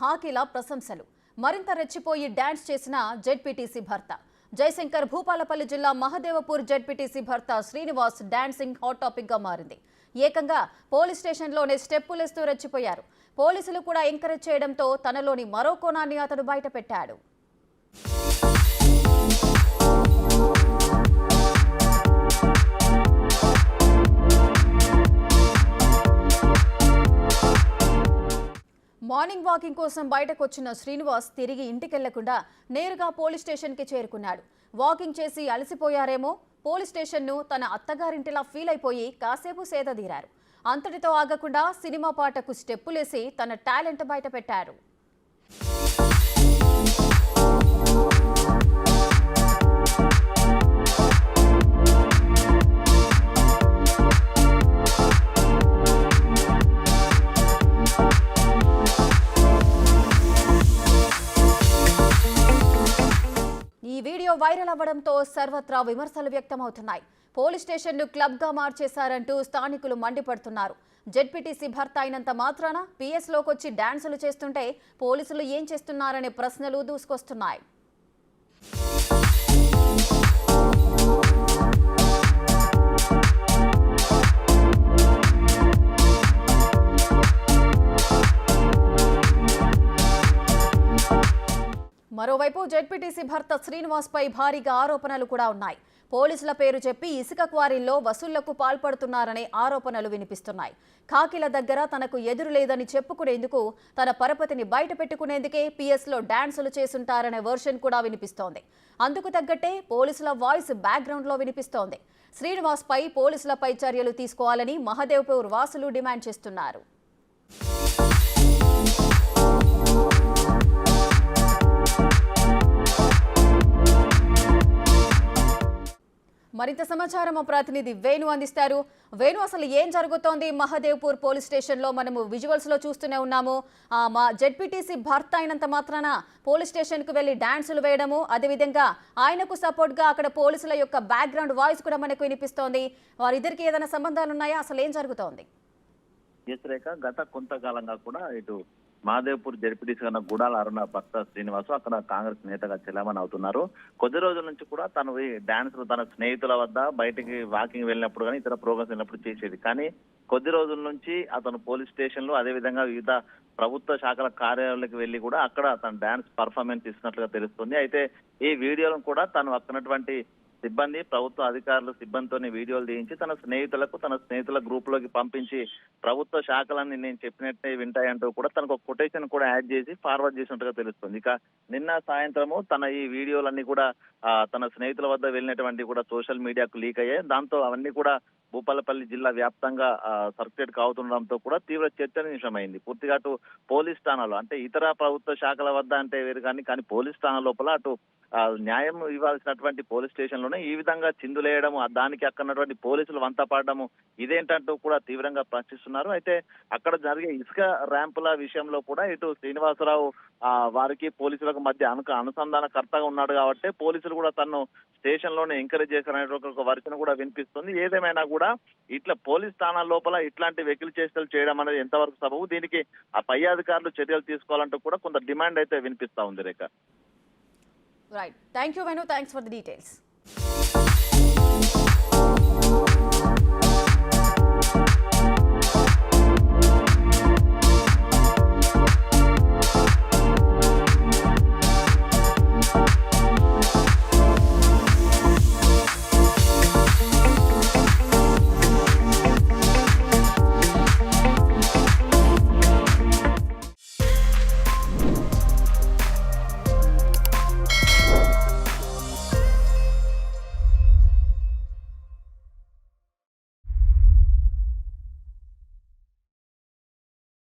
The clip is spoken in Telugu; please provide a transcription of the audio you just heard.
కాకిల ప్రశంసలు. మరింత రెచ్చిపోయి డాన్స్ చేసిన జెడ్పీటీసీ భర్త. జయశంకర్ భూపాలపల్లి జిల్లా మహదేవపూర్ జెడ్పీటీసీ భర్త శ్రీనివాస్ డాన్సింగ్ హాట్ టాపిక్ గా మారింది. ఏకంగా పోలీస్ స్టేషన్లోనే స్టెప్పులేస్తూ రెచ్చిపోయారు. పోలీసులు కూడా ఎంకరేజ్ చేయడంతో తనలోని మరో కోణాన్ని అతడు బయటపెట్టాడు. మార్నింగ్ వాకింగ్ కోసం బయటకు వచ్చిన శ్రీనివాస్ తిరిగి ఇంటికెళ్లకుండా నేరుగా పోలీస్ స్టేషన్కి చేరుకున్నాడు. వాకింగ్ చేసి అలసిపోయారేమో, పోలీస్ స్టేషన్ను తన అత్తగారింటిలా ఫీల్ అయిపోయి కాసేపు సేదదీరారు. అంతటితో ఆగకుండా సినిమా పాటకు స్టెప్పులేసి తన టాలెంట్ బయటపెట్టారు. ఈ వీడియో వైరల్ అవ్వడంతో సర్వత్రా విమర్శలు వ్యక్తమవుతున్నాయి. పోలీస్ స్టేషన్ను క్లబ్గా మార్చేశారంటూ స్థానికులు మండిపడుతున్నారు. జెడ్పీటీసీ భర్త అయినంత మాత్రాన పీఎస్లోకొచ్చి డాన్సులు చేస్తుంటే పోలీసులు ఏం చేస్తున్నారనే ప్రశ్నలు దూసుకొస్తున్నాయి. మరోవైపు జెడ్పీటీసీ భర్త శ్రీనివాస్ పై భారీగా ఆరోపణలు కూడా ఉన్నాయి. పోలీసుల పేరు చెప్పి ఇసుక క్వారీల్లో వసూళ్లకు పాల్పడుతున్నారనే ఆరోపణలు వినిపిస్తున్నాయి. కాకిల దగ్గర తనకు ఎదురు లేదని చెప్పుకునేందుకు, తన పరపతిని బయట పెట్టుకునేందుకే పీఎస్లో డాన్సులు చేసుంటారనే వర్షన్ కూడా వినిపిస్తోంది. అందుకు తగ్గట్టే పోలీసుల వాయిస్ బ్యాక్గ్రౌండ్లో వినిపిస్తోంది. శ్రీనివాస్ పై పోలీసులపై చర్యలు తీసుకోవాలని మహదేవ్పూర్ వాసులు డిమాండ్ చేస్తున్నారు. మరింత సమాచారం మా ప్రతినిధి వేణు అందిస్తారు. వేణు, అసలు ఏం జరుగుతోంది మహదేవ్పూర్ పోలీస్ స్టేషన్లో? మనము విజువల్స్ లో చూస్తూనే ఉన్నాము. మా జెడ్పీటీసీ భర్త అయినంత మాత్రాన పోలీస్ స్టేషన్ కు వెళ్లి డాన్సులు వేయడము, అదేవిధంగా ఆయనకు సపోర్ట్ గా అక్కడ పోలీసుల యొక్క బ్యాక్గ్రౌండ్ వాయిస్ కూడా మనకు వినిపిస్తోంది. వారిద్దరికి ఏదైనా సంబంధాలు ఉన్నాయా? అసలు ఏం జరుగుతోంది? గత కొంతకాలంగా కూడా ఇటు మహదేవ్పూర్ జెడ్పీటీసీ కన్నా గుడాల అరుణ భర్త శ్రీనివాసు అక్కడ కాంగ్రెస్ నేతగా చెలామణి అవుతున్నారు. కొద్ది రోజుల నుంచి కూడా తను డాన్స్ తన స్నేహితుల వద్ద బయటికి వాకింగ్ వెళ్ళినప్పుడు కానీ ఇతర ప్రోగ్రామ్స్ వెళ్ళినప్పుడు చేసేది. కానీ కొద్ది రోజుల నుంచి అతను పోలీస్ స్టేషన్లు అదేవిధంగా వివిధ ప్రభుత్వ శాఖల కార్యాలయాలకు వెళ్లి కూడా అక్కడ తన డాన్స్ పర్ఫార్మెన్స్ ఇస్తున్నట్లుగా తెలుస్తుంది. అయితే ఈ వీడియోలను కూడా తను అక్కడటువంటి సిబ్బంది, ప్రభుత్వ అధికారులు సిబ్బందితోనే వీడియోలు తీయించి తన స్నేహితుల గ్రూప్ లోకి పంపించి ప్రభుత్వ శాఖలన్నీ నేను చెప్పినట్టే వింటాయంటూ కూడా తనకు ఒక కొటేషన్ కూడా యాడ్ చేసి ఫార్వర్డ్ చేసినట్టుగా తెలుస్తుంది. ఇక నిన్న సాయంత్రము తన ఈ వీడియోలన్నీ కూడా తన స్నేహితుల వద్ద వెళ్ళినటువంటి కూడా సోషల్ మీడియాకు లీక్ అయ్యాయి. దాంతో అవన్నీ కూడా భూపాలపల్లి జిల్లా వ్యాప్తంగా సర్క్యులేట్ కావుతుండడంతో కూడా తీవ్ర చర్చనీయాంశమైంది. పూర్తిగా అటు పోలీస్ స్థానాలు అంటే ఇతర ప్రభుత్వ శాఖల వద్ద అంటే వేరు కానీ పోలీస్ స్థానం లోపల అటు న్యాయం ఇవ్వాల్సినటువంటి పోలీస్ స్టేషన్ లోనే ఈ విధంగా చిందులేయడము, దానికి అక్కడటువంటి పోలీసులు వంత పాడడము ఇదేంటంటూ కూడా తీవ్రంగా ప్రశ్నిస్తున్నారు. అయితే అక్కడ జరిగే ఇసుక ర్యాంపుల విషయంలో కూడా ఇటు శ్రీనివాసరావు వారికి పోలీసులకు మధ్య అనుసంధానకర్తగా ఉన్నాడు కాబట్టి పోలీసులు కూడా తను స్టేషన్ లోనే ఎంకరేజ్ చేశారనే ఒక వర్షన్ కూడా వినిపిస్తుంది. ఏదేమైనా కూడా ఇట్లా పోలీస్ స్థానాల లోపల ఇట్లాంటి వెకిలి చేష్టలు చేయడం అనేది ఎంతవరకు సబబు, దీనికి ఆ పై అధికారులు చర్యలు తీసుకోవాలంటూ కూడా కొంత డిమాండ్ అయితే వినిపిస్తా ఉంది. రేఖ. Right. Thank you, Venu. Thanks for the details.